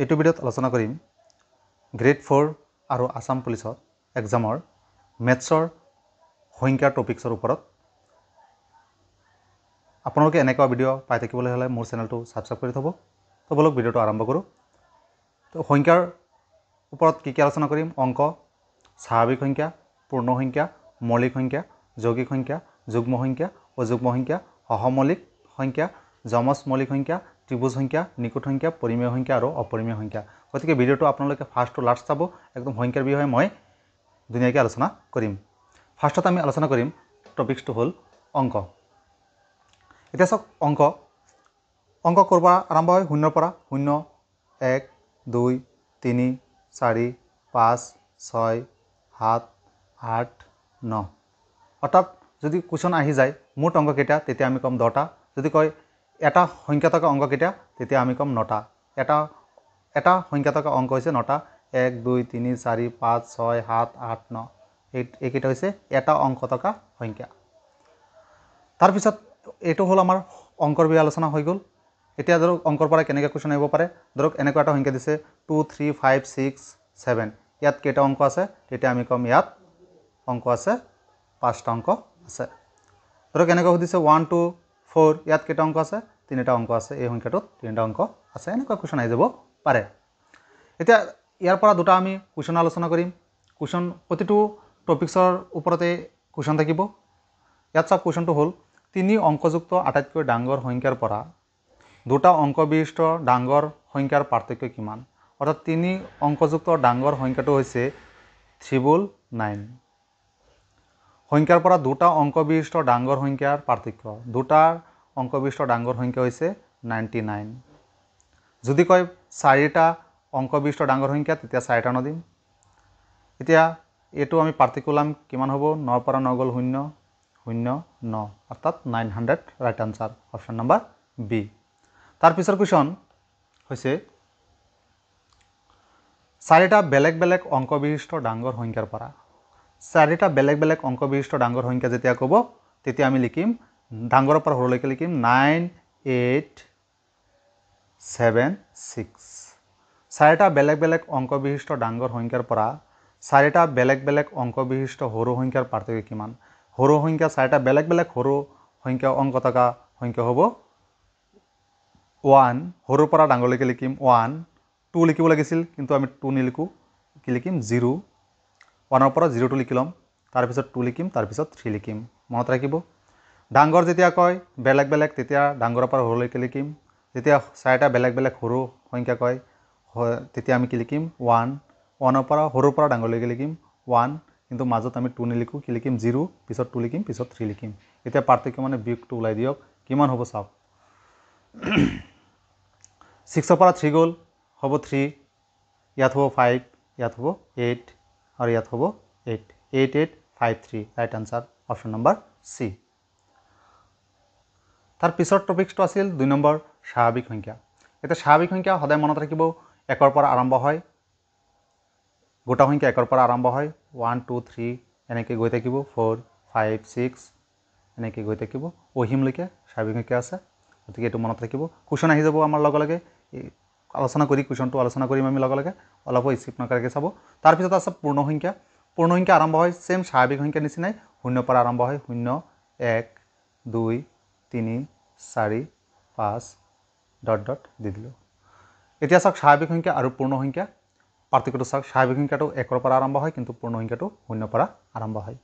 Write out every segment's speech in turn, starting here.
এইটো ভিডিঅ'ত আলোচনা কৰিম গ্ৰেড 4 আৰু আসাম পুলিচৰ এক্সামৰ মেথছৰ সংখ্যাৰ টপিক্সৰ ওপৰত। আপোনালোকে এনেকুৱা ভিডিঅ' পাই থাকিবলৈ হ'লে মোৰ চেনেলটো ছাবস্ক্ৰাইব কৰি থ'ব। তো বলক ভিডিঅ'টো আৰম্ভ কৰোঁ। তো সংখ্যাৰ ওপৰত কি আলোচনা কৰিম? অংক, স্বাভাৱিক সংখ্যা, পূৰ্ণ সংখ্যা, মৌলিক সংখ্যা, যৌগিক সংখ্যা, যুগ্ম সংখ্যা, অযুগ্ম সংখ্যা, সহমৌলিক সংখ্যা, যমজ মৌলিক সংখ্যা, ত্ৰিভুজ সংখ্যা, নিখুঁত সংখ্যা, পৰিমেয় সংখ্যা আৰু অপৰিমেয় সংখ্যা। গতিকে ভিডিঅ'টো আপোনালোকে ফাৰ্ষ্ট টু লাষ্ট চাব। একদম সংখ্যাৰ বিষয়ে মই ধুনীয়াকৈ আলোচনা কৰিম। ফাৰ্ষ্টত আমি আলোচনা কৰিম টপিক্সটো হ'ল অংক। এতিয়া চাওক, অংক ক'ৰ পৰা আৰম্ভ হয়? শূন্যৰ পৰা। 0, 1, 2, 3, 4, 5, 6, 7, 8, 9। অৰ্থাৎ যদি কুৱেশ্যন আহি যায় মুঠ অংক কেইটা, তেতিয়া আমি ক'ম 10টা। যদি কয় এটা সংখ্যা থকা অংক কেইটা, তেতিয়া আমি ক'ম 9টা। এটা সংখ্যা থকা অংক হৈছে 9টা। 1, 2, 3, 4, 5, 6, 7, 8, 9। এইকেইটা হৈছে এটা অংক থকা সংখ্যা। তাৰপিছত এইটো হ'ল আমাৰ অংকৰ বিষয়ে আলোচনা হৈ গ'ল। এতিয়া ধৰক অংকৰ পৰা কেনেকৈ কুৱেশ্যন আহিব পাৰে। ধৰক এনেকুৱা এটা সংখ্যা দিছে 2, 3, 5, 6, 7। ইয়াত কেইটা অংক আছে? তেতিয়া আমি ক'ম ইয়াত অংক আছে 5টা অংক আছে। ধৰক এনেকৈ সুধিছে 1, 2, 4। ইয়াত কেইটা অংক আছে? 3টা অংক আছে। এই সংখ্যাটোত 3টা অংক আছে। এনেকুৱা কুৱেশ্যন আহি যাব পাৰে। এতিয়া ইয়াৰ পৰা দুটা আমি কুৱেশ্যন আলোচনা কৰিম। কুৱেশ্যন প্ৰতিটো টপিক্সৰ ওপৰতে কুৱেশ্যন থাকিব। ইয়াত চাওক, কুৱেশ্যনটো হ'ল 3 অংকযুক্ত আটাইতকৈ ডাঙৰ সংখ্যাৰ পৰা দুটা অংক বিশিষ্ট ডাঙৰ সংখ্যাৰ পাৰ্থক্য কিমান? অৰ্থাৎ 3 অংকযুক্ত ডাঙৰ সংখ্যাটো হৈছে 999। সংখ্যাৰ পৰা দুটা অংক বিশিষ্ট ডাঙৰ সংখ্যাৰ পাৰ্থক্য। দুটা অংক বিশিষ্ট ডাঙৰ সংখ্যা হৈছে 99। যদি কয় 4টা অংক বিশিষ্ট ডাঙৰ সংখ্যা, তেতিয়া 4টা নদিম। এতিয়া এইটো আমি পাৰ্থক্য ওলাম, কিমান হ'ব? 9ৰ পৰা 9 গ'ল 0, 0, 9, অৰ্থাৎ 900 right answer, option number B. তাৰপিছৰ কুৱেশ্যন হৈছে 4টা বেলেগ বেলেগ অংক বিশিষ্ট ডাঙৰ সংখ্যাৰ পৰা। 4টা বেলেগ বেলেগ অংক বিশিষ্ট ডাঙৰ সংখ্যা যেতিয়া ক'ব, তেতিয়া আমি লিখিম ডাঙৰৰ পৰা সৰুলৈকে লিখিম 9, 8, 7, 6। 4টা বেলেগ বেলেগ অংক বিশিষ্ট ডাঙৰ সংখ্যাৰ পৰা 4টা বেলেগ বেলেগ অংক বিশিষ্ট সৰু সংখ্যাৰ পাৰ্থক্য কিমান? সৰু সংখ্যা 4টা বেলেগ বেলেগ সৰু সংখ্যা অংক থকা সংখ্যা হ'ব 1। সৰুৰ পৰা ডাঙৰলৈকে লিখিম 1। 2 লিখিব লাগিছিল, কিন্তু আমি 2 নিলিখোঁ। কি লিখিম? 0। 1ৰ পৰা 0টো লিখি ল'ম। তাৰপিছত 2 লিখিম, তাৰপিছত 3 লিখিম। মনত ৰাখিব, ডাঙৰ যেতিয়া কয় বেলেগ বেলেগ, তেতিয়া ডাঙৰৰ পৰা সৰুলৈকে লিখিম। যেতিয়া 4টা বেলেগ বেলেগ সৰু সংখ্যা কয়, তেতিয়া আমি কি লিখিম? 1। 1ৰ পৰা সৰুৰ পৰা ডাঙৰলৈকে লিখিম 1, কিন্তু মাজত আমি 2 নিলিখোঁ। কি লিখিম? 0। পিছত 2 লিখিম, পিছত 3 লিখিম। এতিয়া পাৰ্থক্য মানে বিয়োগটো ওলাই দিয়ক, কিমান হ'ব চাওক। 6ৰ পৰা 3 গ'ল, হ'ব 3। ইয়াত হ'ব 5, ইয়াত হ'ব 8, আৰু ইয়াত হ'ব 8। 8, 8, 5, 3 right answer, option number C. তাৰ পিছৰ টপিক্সটো আছিল 2 নম্বৰ স্বাভাৱিক সংখ্যা। এতিয়া স্বাভাৱিক সংখ্যা সদায় মনত ৰাখিব 1ৰ পৰা আৰম্ভ হয়। গোটা সংখ্যা 1ৰ পৰা আৰম্ভ হয়। 1, 2, 3 এনেকৈ গৈ থাকিব, 4, 5, 6 এনেকৈ গৈ থাকিব, অসীমলৈকে স্বাভাৱিক সংখ্যা আছে। গতিকে এইটো মনত ৰাখিব। কুৱেশ্যন আহি যাব আমাৰ লগে লগে, আলোচনা কৰি কুৱেশ্যনটো আলোচনা কৰিম আমি লগে লগে, অলপ স্কিপ নকৰাকৈ চাব। তাৰপিছত আছে পূৰ্ণ সংখ্যা। পূৰ্ণ সংখ্যা আৰম্ভ হয় ছেম স্বাভাৱিক সংখ্যাৰ নিচিনাই, 0ৰ পৰা আৰম্ভ হয়। 0, 1, 2, 3, 4, 5 ... দি দিলোঁ। এতিয়া চাওক, স্বাভাৱিক সংখ্যা আৰু পূৰ্ণ সংখ্যা পাৰ্থক্যটো চাওক। স্বাভাৱিক সংখ্যাটো 1ৰ পৰা আৰম্ভ হয়, কিন্তু পূৰ্ণ সংখ্যাটো 0ৰ পৰা আৰম্ভ হয়।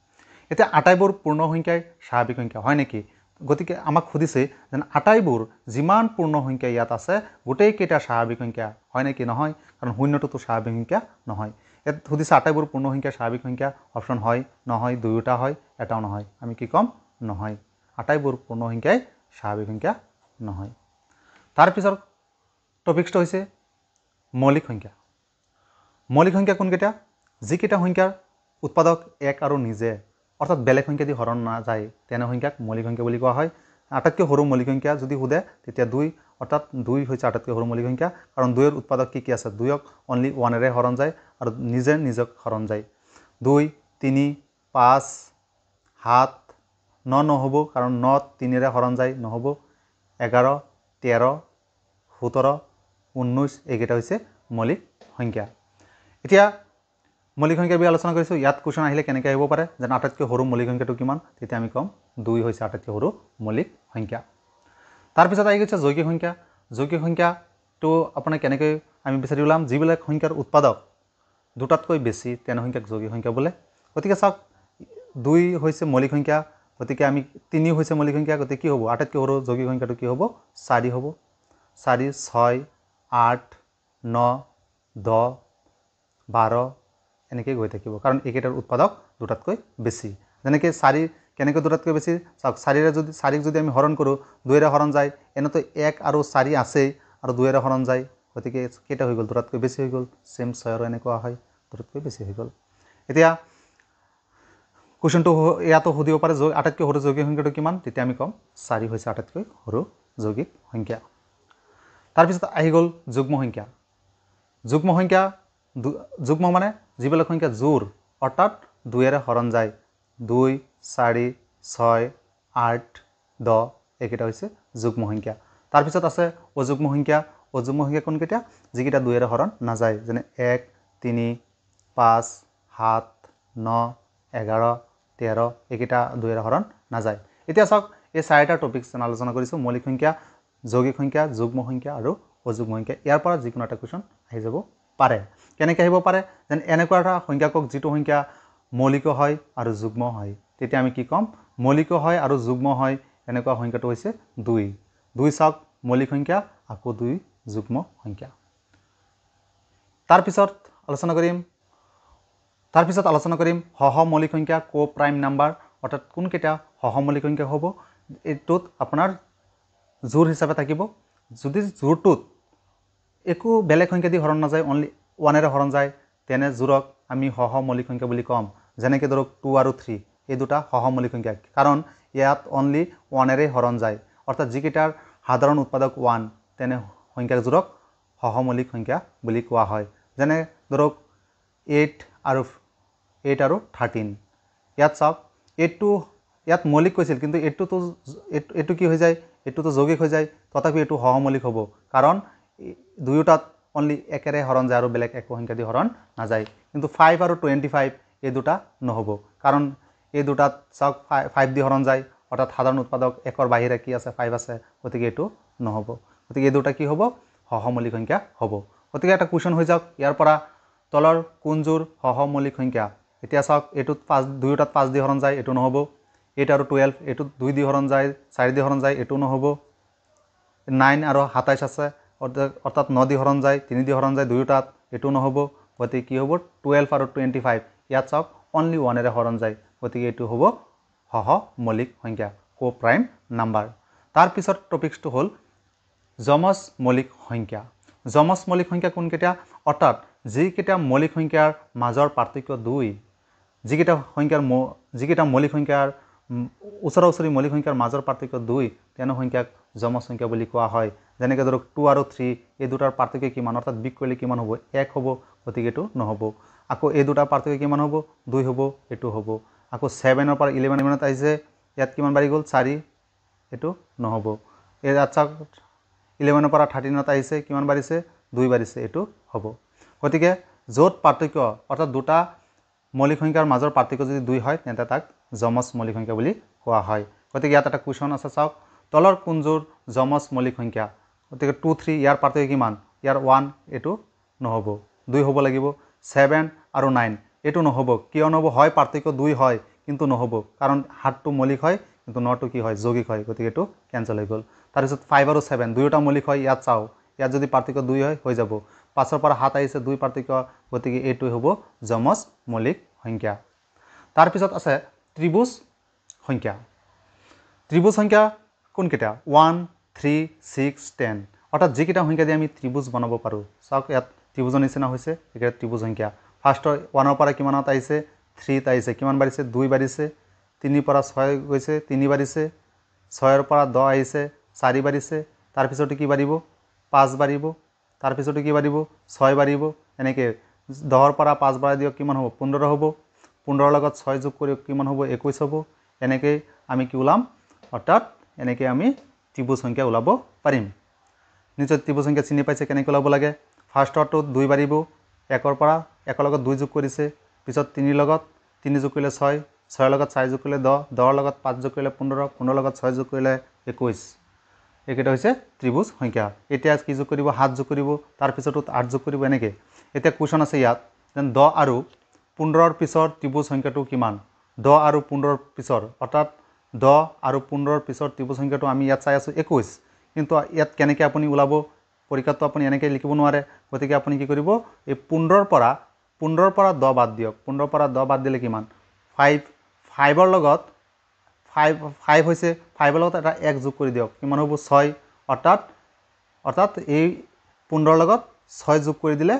এতিয়া আটাইবোৰ পূৰ্ণ সংখ্যাই স্বাভাৱিক সংখ্যা হয় নেকি? গতিকে আমাক সুধিছে যেন আটাইবোৰ যিমান পূৰ্ণ সংখ্যা ইয়াত আছে, গোটেইকেইটা স্বাভাৱিক সংখ্যা হয় নেকি? নহয়, কাৰণ 0টোতো স্বাভাৱিক সংখ্যা নহয়। ইয়াত সুধিছে আটাইবোৰ পূৰ্ণ সংখ্যা স্বাভাৱিক সংখ্যা। অপশ্যন হয়, নহয়, দুয়োটা হয়, এটাও নহয়। আমি কি ক'ম? নহয়, আটাইবোৰ পূৰ্ণ সংখ্যাই স্বাভাৱিক সংখ্যা নহয়। তাৰপিছৰ টপিক্সটো হৈছে মৌলিক সংখ্যা। মৌলিক সংখ্যা কোনকেইটা? যিকেইটা সংখ্যাৰ উৎপাদক 1 আৰু নিজে, অৰ্থাৎ বেলেগ সংখ্যা দি হৰণ নাযায়, তেনে সংখ্যাক মৌলিক সংখ্যা বুলি কোৱা হয়। আটাইতকৈ সৰু মৌলিক সংখ্যা যদি সোধে, তেতিয়া 2, অৰ্থাৎ 2 হৈছে আটাইতকৈ সৰু মৌলিক সংখ্যা, কাৰণ 2ৰ উৎপাদক কি কি আছে? 2ক অনলি 1ৰে হৰণ যায়, আৰু নিজে নিজক হৰণ যায়। 2, 3, 5, 7, 9 নহ'ব, কাৰণ 9 3ৰে হৰণ যায়, নহ'ব। 11, 13, 17, 19 এইকেইটা হৈছে মৌলিক সংখ্যা এতিয়া মৌলিক সংখ্যাৰ বিষয়ে আলোচনা কৰিছোঁ ইয়াত কোৱেশ্যন আহিলে কেনেকৈ আহিব পাৰে যেন আটাইতকৈ সৰু মৌলিক সংখ্যাটো কিমান তেতিয়া আমি ক'ম 2 হৈছে আটাইতকৈ সৰু মৌলিক সংখ্যা তাৰপিছত আহি গৈছে যৌগিক সংখ্যাটো আপোনাৰ কেনেকৈ আমি বিচাৰি ওলাম যিবিলাক সংখ্যাৰ উৎপাদক দুটাতকৈ বেছি তেনে সংখ্যাক যৌগিক সংখ্যা বোলে গতিকে চাওক 2 হৈছে মৌলিক সংখ্যা গতিকে আমি 3 হৈছে মৌলিক সংখ্যা গতিকে কি হ'ব আটাইতকৈ সৰু যৌগিক সংখ্যাটো কি হ'ব 4 হ'ব 4 6 8 9 10 12 এনেকৈ গৈ থাকিব কাৰণ এইকেইটাৰ উৎপাদক দুটাতকৈ বেছি যেনেকৈ 4 কেনেকৈ দুটাতকৈ বেছি চাওক 4ক যদি আমি হৰণ কৰোঁ 2ৰে হৰণ যায় এনেতো 1 আৰু 4 আছেই আৰু 2ৰে হৰণ যায় গতিকে কেইটা হৈ গ'ল দুটাতকৈ বেছি হৈ গ'ল সেম 6 আৰু এনেকুৱা হয় দুটাতকৈ বেছি হৈ গ'ল এতিয়া কোৱেশ্যনটো ইয়াতো সুধিব পাৰে আটাইতকৈ সৰু যৌগিক সংখ্যাটো কিমান তেতিয়া আমি ক'ম 4 হৈছে আটাইতকৈ সৰু যৌগিক সংখ্যা তাৰপিছত আহি গ'ল যুগ্ম সংখ্যা যুগ্ম মানে যিবিলাক সংখ্যা জোৰ অৰ্থাৎ 2ৰে হৰণ যায় 2 4 6 8 10 এইকেইটা হৈছে যুগ্ম সংখ্যা তাৰপিছত আছে অযুগ্ম সংখ্যা কোনকেইটা যিকেইটা 2ৰে হৰণ নাযায় যেনে 1 3 5 7 9 11 13 এইকেইটা 2ৰে হৰণ নাযায় এতিয়া চাওক এই চাৰিটা টপিকছ আলোচনা কৰিছোঁ মৌলিক সংখ্যা যৌগিক সংখ্যা যুগ্ম সংখ্যা আৰু অযুগ্ম সংখ্যা ইয়াৰ পৰা যিকোনো এটা কুৱেশ্যন আহি যাব পাৰে কেনেকৈ আহিব পাৰে যেন এনেকুৱা এটা সংখ্যাকক যিটো সংখ্যা মৌলিক হয় আৰু যুগ্ম হয় তেতিয়া আমি কি ক'ম মৌলিক হয় আৰু যুগ্ম হয় এনেকুৱা সংখ্যাটো হৈছে 2 চাওক মৌলিক সংখ্যা আকৌ 2 যুগ্ম সংখ্যা তাৰপিছত আলোচনা কৰিম সহমৌলিক সংখ্যা কো প্ৰাইম নাম্বাৰ অৰ্থাৎ কোনকেইটা সহমৌলিক সংখ্যা হ'ব এইটোত আপোনাৰ জোৰ হিচাপে থাকিব যদি জোৰটোত একো বেলেগ সংখ্যা দি হৰণ নাযায় অনলি 1ৰে হৰণ যায় তেনে জোৰক আমি সহমৌলিক সংখ্যা বুলি ক'ম যেনেকৈ ধৰক 2 আৰু 3 এই দুটা সহমৌলিক সংখ্যা কাৰণ ইয়াত অনলি 1ৰে হৰণ যায় অৰ্থাৎ যিকেইটাৰ সাধাৰণ উৎপাদক 1 তেনে সংখ্যাজোৰক সহমৌলিক সংখ্যা বুলি কোৱা হয় যেনে ধৰক 8 আৰু 13 ইয়াত চাওক ইয়াত মৌলিক কৈছিল কিন্তু এইটো কি হৈ যায় এইটোতো যৌগিক হৈ যায় তথাপি এইটো সহমৌলিক হ'ব কাৰণ দুয়োটাত অনলি 1ৰে হৰণ যায় আৰু বেলেগ একো সংখ্যা দি হৰণ নাযায় কিন্তু 5 আৰু 25 এই দুটা নহ'ব কাৰণ এই দুটাত চাওক 5 দি হৰণ যায় অৰ্থাৎ সাধাৰণ উৎপাদক 1ৰ বাহিৰে কি আছে 5 আছে গতিকে এইটো নহ'ব গতিকে এই দুটা কি হ'ব সহমৌলিক সংখ্যা হ'ব গতিকে এটা কুৱেশ্যন হৈ যাওক ইয়াৰ পৰা তলৰ কোনযোৰ সহমৌলিক সংখ্যা এতিয়া চাওক এইটোত 2টাত 5 দি হৰণ যায় এইটো নহ'ব 8 আৰু 12 এইটোত 2 দি হৰণ যায় 4 দি হৰণ যায় এইটো নহ'ব 9 আৰু 27 আছে অৰ্থাৎ 9 দি হৰণ যায় 3 দি হৰণ যায় দুয়োটাত এইটো নহ'ব গতিকে কি হ'ব 12 আৰু 25 ইয়াত চাওক অনলি 1ৰে হৰণ যায় গতিকে এইটো হ'ব সহমৌলিক সংখ্যা কো প্ৰাইম নাম্বাৰ তাৰপিছত টপিকছটো হ'ল যমজ মৌলিক সংখ্যা কোনকেইটা অৰ্থাৎ যিকেইটা মৌলিক সংখ্যাৰ মাজৰ পাৰ্থক্য 2 যিকেইটা মৌলিক সংখ্যাৰ ওচৰা ওচৰি মৌলিক সংখ্যাৰ মাজৰ পাৰ্থক্য 2 তেনে সংখ্যাক যমজ সংখ্যা বুলি কোৱা হয় যেনেকৈ ধৰক 2 আৰু 3 এই দুটাৰ পাৰ্থক্য কিমান অৰ্থাৎ বিগ কৰিলে কিমান হ'ব 1 হ'ব গতিকে এইটো নহ'ব আকৌ এই দুটাৰ পাৰ্থক্য কিমান হ'ব 2 হ'ব এইটো হ'ব আকৌ 7ৰ পৰা 11 আহিছে ইয়াত কিমান বাঢ়ি গ'ল 4 এইটো নহ'ব ইয়াত চাওক 11ৰ পৰা 13 আহিছে কিমান বাঢ়িছে 2 বাঢ়িছে এইটো হ'ব গতিকে য'ত পাৰ্থক্য অৰ্থাৎ দুটা মৌলিক সংখ্যাৰ মাজৰ পাৰ্থক্য যদি 2 হয় তেন্তে তাক যমজ মৌলিক সংখ্যা বুলি কোৱা হয় গতিকে ইয়াত এটা কুৱেশ্যন আছে চাওক তলৰ কোনযোৰ যমজ মৌলিক সংখ্যা গতিকে 2 3 ইয়াৰ পাৰ্থক্য কিমান ইয়াৰ 1 এইটো নহ'ব 2 হ'ব লাগিব 7 আৰু 9 এইটো নহ'ব কিয় নহ'ব হয় পাৰ্থক্য 2 হয় কিন্তু নহ'ব কাৰণ 7টো মৌলিক হয় কিন্তু 9টো কি হয় যৌগিক হয় গতিকে এইটো কেঞ্চেল হৈ গ'ল তাৰপিছত 5 আৰু 7 দুয়োটা মৌলিক হয় ইয়াত চাওঁ ইয়াত যদি পাৰ্থক্য 2 হয় হৈ যাব 5ৰ পৰা 7 আহিছে 2 পাৰ্থক্য গতিকে এইটো হ'ব যমজ মৌলিক সংখ্যা তাৰপিছত আছে ত্ৰিভুজ সংখ্যা কোনকেইটা 1 3 6 10 অৰ্থাৎ যিকেইটা সংখ্যা দি আমি ত্ৰিভুজ বনাব পাৰোঁ চাওক ইয়াত ত্ৰিভুজৰ নিচিনা হৈছে এইকেইটা ত্ৰিভুজ সংখ্যা ফাৰ্ষ্টৰ 1ৰ পৰা কিমানত আহিছে 3 আহিছে কিমান বাঢ়িছে 2 বাঢ়িছে 3 পৰা 6 গৈছে 3 বাঢ়িছে 6ৰ পৰা 10 আহিছে 4 বাঢ়িছে তাৰপিছতে কি বাঢ়িব 5 বাঢ়িব তাৰপিছতে কি বাঢ়িব 6 বাঢ়িব এনেকৈ 10ৰ পৰা 5 বাঢ়াই দিয়ক কিমান হ'ব 15 হ'ব 15ৰ লগত 6 যোগ কৰি কিমান হ'ব 21 হ'ব এনেকৈ আমি কি ওলাম অৰ্থাৎ এনেকৈ আমি ত্ৰিভুজ সংখ্যা ওলাব পাৰিম নিশ্চয় ত্ৰিভুজ সংখ্যা চিনি পাইছে কেনেকৈ ওলাব লাগে ফাৰ্ষ্টৰটো 2 বাঢ়িব 1ৰ পৰা 1ৰ লগত 2 যোগ কৰিছে পিছত 3ৰ লগত 3 যোগ কৰিলে 6 6ৰ লগত 4 যোগ কৰিলে 10 10ৰ লগত 5 যোগ কৰিলে 15 15ৰ লগত 6 যোগ কৰিলে 21 এইকেইটা হৈছে ত্ৰিভুজ সংখ্যা এতিয়া কি যোগ কৰিব 7 যোগ কৰিব তাৰ পিছতো 8 যোগ কৰিব এনেকৈ এতিয়া কুৱেশ্যন আছে ইয়াত যেন 10 আৰু 15ৰ পিছৰ ত্ৰিভুজ সংখ্যাটো কিমান 10 আৰু 15ৰ পিছৰ অৰ্থাৎ 10 আৰু 15ৰ পিছৰ ত্ৰিভুজ সংখ্যাটো আমি ইয়াত চাই আছোঁ 21 কিন্তু ইয়াত কেনেকৈ আপুনি ওলাব পৰীক্ষাটো আপুনি এনেকৈ লিখিব নোৱাৰে গতিকে আপুনি কি কৰিব এই 15ৰ পৰা 10 বাদ দিয়ক 15ৰ পৰা 10 বাদ দিলে কিমান 5ৰ লগত 5 হৈছে 5ৰ লগত এটা 1 যোগ কৰি দিয়ক কিমান হ'ব 6 অৰ্থাৎ এই 15ৰ লগত 6 যোগ কৰি দিলে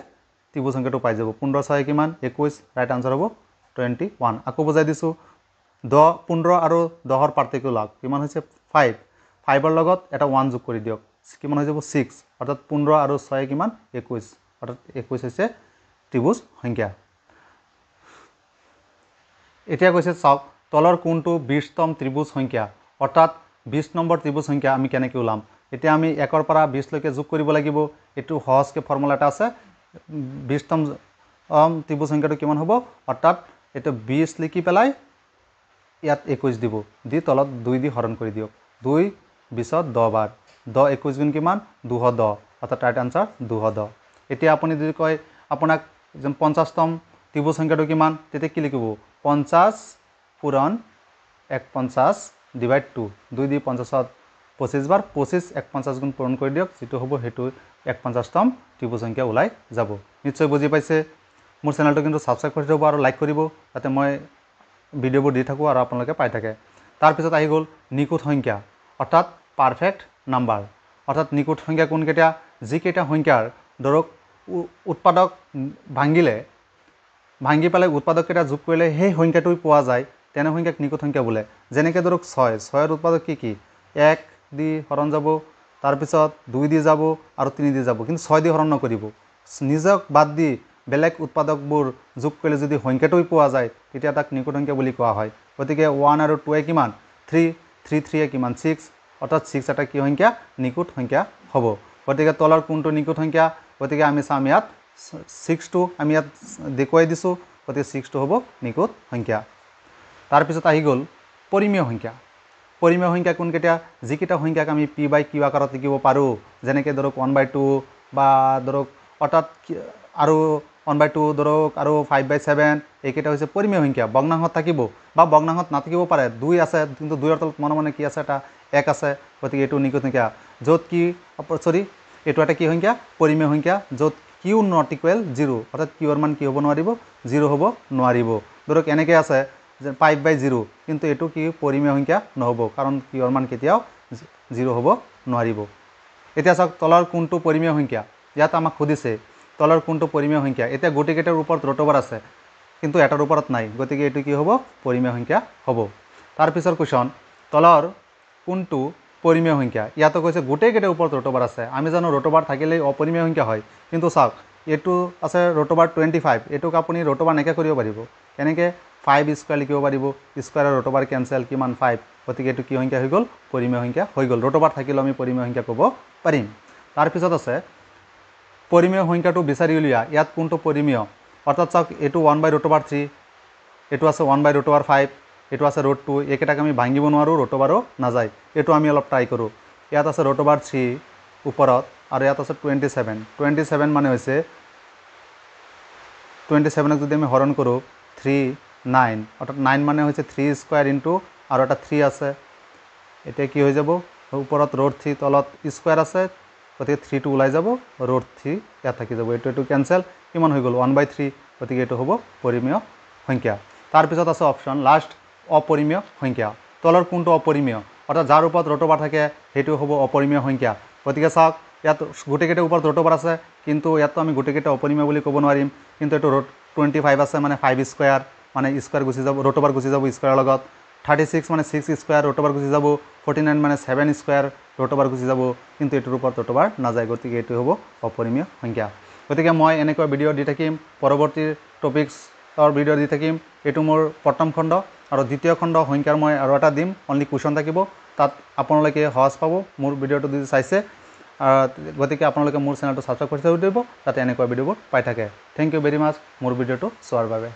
ত্ৰিভুজ সংখ্যাটো পাই যাব 15 6 কিমান 21 ৰাইট আনসাৰ হ'ব 21 আকৌ বুজাই দিছোঁ 15 আৰু 10ৰ পাৰ্থক্য লাগ কিমান হৈছে 5ৰ লগত এটা 1 যোগ কৰি দিয়ক কিমান হৈ যাব 6 অৰ্থাৎ 15 আৰু 6 কিমান 21 অৰ্থাৎ 21 হৈছে ত্ৰিভুজ সংখ্যা এতিয়া কৈছে চাওক তলৰ কোনটো 20তম ত্ৰিভুজ সংখ্যা অৰ্থাৎ 20 নম্বৰ ত্ৰিভুজ সংখ্যা আমি কেনেকৈ ওলাম এতিয়া আমি 1ৰ পৰা 20 লৈকে যোগ কৰিব লাগিব এটো সহজকৈ ফৰ্মুলা এটা আছে 20তম ত্ৰিভুজ সংখ্যাটো কিমান হ'ব অৰ্থাৎ এটো 20 লিখি পেলাই ইয়াত 21 দিব দি তলত 2 দি হৰণ কৰি দিয়ক 2 20ত 10 বাৰ 10 21 গুণ কিমান 210 অৰ্থাৎ ৰাইট আনসাৰ 210 এতিয়া আপুনি যদি কয় আপোনাক যেন 50তম ত্ৰিভুজ সংখ্যাটো কিমান তেতিয়া কি লিখিব 50 পূৰণ 150 ডিভাইড 2 2 দি 50ত 25 বাৰ 25 150 গুণ পূৰণ কৰি দিয়ক যেটো হ'ব হেতু 150তম ত্ৰিভুজ সংখ্যা ওলাই যাব নিশ্চয় বুজি পাইছে মোৰ চেনেলটো কিন্তু সাবস্ক্ৰাইব কৰি থব আৰু লাইক কৰিব যাতে মই ভিডিঅ'বোৰ দি থাকোঁ আৰু আপোনালোকে পাই থাকে তাৰ পিছত আহি গ'ল নিখুঁত সংখ্যা অৰ্থাৎ পাৰফেক্ট নাম্বাৰ অৰ্থাৎ নিখুঁত সংখ্যা কোনকেইটা যিকেইটা সংখ্যাৰ ধৰক উৎপাদক ভাঙি পেলাই উৎপাদককেইটা যোগ কৰিলে সেই সংখ্যাটোই পোৱা যায় তেনে সংখ্যাক নিখুঁত সংখ্যা বোলে যেনেকৈ ধৰক 6ৰ উৎপাদক কি 1 দি হৰণ যাব তাৰপিছত 2 দি যাব আৰু 3 দি যাব কিন্তু 6 দি হৰণ নকৰিব নিজক বাদ দি বেলেগ উৎপাদকবোৰ যোগ কৰিলে যদি সংখ্যাটোই পোৱা যায় তেতিয়া তাক নিখুঁত সংখ্যা বুলি কোৱা হয় গতিকে 1 আৰু 2 কিমান 3 3 কিমান 6 অৰ্থাৎ 6 এটা কি সংখ্যা নিখুঁত সংখ্যা হ'ব গতিকে তলৰ কোনটো নিখুঁত সংখ্যা গতিকে আমি চাম ইয়াত 6টো আমি ইয়াত দেখুৱাই দিছোঁ গতিকে 6টো হ'ব নিখুঁত সংখ্যা তাৰপিছত আহি গ'ল পৰিমেয় সংখ্যা কোনকেইটা যিকেইটা সংখ্যাক আমি p/q আকাৰত লিখিব পাৰোঁ যেনেকৈ ধৰক 1/2 বা ধৰক অৰ্থাৎ আৰু 1/2 ধৰক আৰু 5/7 এইকেইটা হৈছে পৰিমেয় সংখ্যা ভগ্নাংশত থাকিব বা ভগ্নাংশত নাথাকিব পাৰে 2 আছে কিন্তু 2ৰ তলত মনে কি আছে এটা 1 আছে গতিকে এইটো নিখুঁত সংখ্যা য'ত কি এইটো এটা কি সংখ্যা পৰিমেয় সংখ্যা য'ত q not equal 0 অৰ্থাৎ q ৰ মান কি হ'ব নোৱাৰিব 0 হ'ব নোৱাৰিব ধৰক এনেকৈ আছে যে 5/0 কিন্তু এইটো কি পৰিমেয় সংখ্যা নহ'ব কাৰণ q ৰ মান কেতিয়াও 0 হ'ব নোৱাৰিব এতিয়া চাওক তলৰ কোনটো পৰিমেয় সংখ্যা ইয়াত আমাক সুধিছে তলৰ কোনটো পৰিমেয় সংখ্যা এতিয়া গোটেইকেইটাৰ ওপৰত ৰোটবাৰ আছে কিন্তু এটাৰ ওপৰত নাই গতিকে এইটো কি হ'ব পৰিমেয় সংখ্যা হ'ব তাৰপিছৰ কুৱেশ্যন তলৰ কোনটো পৰিমেয় সংখ্যা ইয়াতো কৈছে গোটেইকেইটাৰ ওপৰত ৰোটবাৰ আছে আমি জানো ৰোটবাৰ থাকিলেই অপৰিমেয় সংখ্যা হয় কিন্তু চাওক এইটো আছে ৰোটবাৰ 25 এইটোক আপুনি ৰোটবাৰ নাইকিয়া কৰিব পাৰিব এনেকৈ 5 স্কোয়াৰ লিখিব পাৰিব স্কোয়াৰৰ ৰোটবাৰ কেনসেল কিমান 5 গতিকে এইটো কি সংখ্যা হৈ গ'ল পৰিমেয় সংখ্যা হৈ গ'ল ৰোটবাৰ থাকিলেও আমি পৰিমেয় সংখ্যা ক'ব পাৰিম তাৰপিছত আছে পৰিমেয় সংখ্যাটো বিচাৰি উলিওৱা ইয়াত কোনটো পৰিমেয় অৰ্থাৎ চাওক এইটো 1/√3 এইটো আছে 1/√5 এইটো আছে √2 এইকেইটাক আমি ভাঙিব নোৱাৰোঁ ৰোটবাৰো নাযায় এইটো আমি অলপ ট্ৰাই কৰোঁ ইয়াত আছে √3 ওপৰত আৰু ইয়াত আছে 27 মানে হৈছে 27ক যদি আমি হৰণ কৰোঁ 3 9 অৰ্থাৎ 9 মানে হৈছে 3 স্কোয়াৰ ইনটু আৰু এটা 3 আছে এতিয়া কি হৈ যাব ওপৰত √3 তলত স্কোয়াৰ আছে গতিকে 3টো ওলাই যাব √3 ইয়াত থাকি যাব এইটো কেনসেল কিমান হৈ গ'ল 1/3 গতিকে এইটো হ'ব পৰিমেয় সংখ্যা তাৰপিছত আছে অপশ্যন লাষ্ট অপৰিমেয় সংখ্যা তলৰ কোনটো অপৰিমেয় অৰ্থাৎ যাৰ ওপৰত ৰোটবাৰ থাকে সেইটো হ'ব অপৰিমেয় সংখ্যা গতিকে চাওক ইয়াত গোটেইকেইটাৰ ওপৰত ৰোটবাৰ আছে কিন্তু ইয়াতো আমি গোটেইকেইটা অপৰিমেয় বুলি ক'ব নোৱাৰিম কিন্তু এইটো 25 আছে মানে 5 স্কোয়াৰ মানে স্কোয়াৰ গুচি যাব ৰোটবাৰ গুচি যাব স্কোয়াৰৰ লগত 36 মানে 6 স্কোয়াৰ ৰোটবাৰ গুচি যাব 49 মানে 7 স্কোয়াৰ ৰোটবাৰ গুচি যাব কিন্তু এইটোৰ ওপৰত ৰোটবাৰ নাযায় গতিকে এইটো হ'ব অপৰিমেয় সংখ্যা গতিকে মই এনেকুৱা ভিডিঅ' দি থাকিম পৰৱৰ্তী টপিকছৰ ভিডিঅ' দি থাকিম এইটো মোৰ প্ৰথম খণ্ড আৰু দ্বিতীয় খণ্ড সংখ্যাৰ মই আৰু এটা দিম অনলি কুৱেশ্যন থাকিব তাত আপোনালোকে সহজ পাব মোৰ ভিডিঅ'টো যদি চাইছে গতিকে আপোনালোকে মোৰ চেনেলটো ছাবস্ক্ৰাইব কৰি থৈ দিব যাতে এনেকুৱা ভিডিঅ'বোৰ পাই থাকে। থেংক ইউ ভেৰি মাছ মোৰ ভিডিঅ'টো চোৱাৰ বাবে।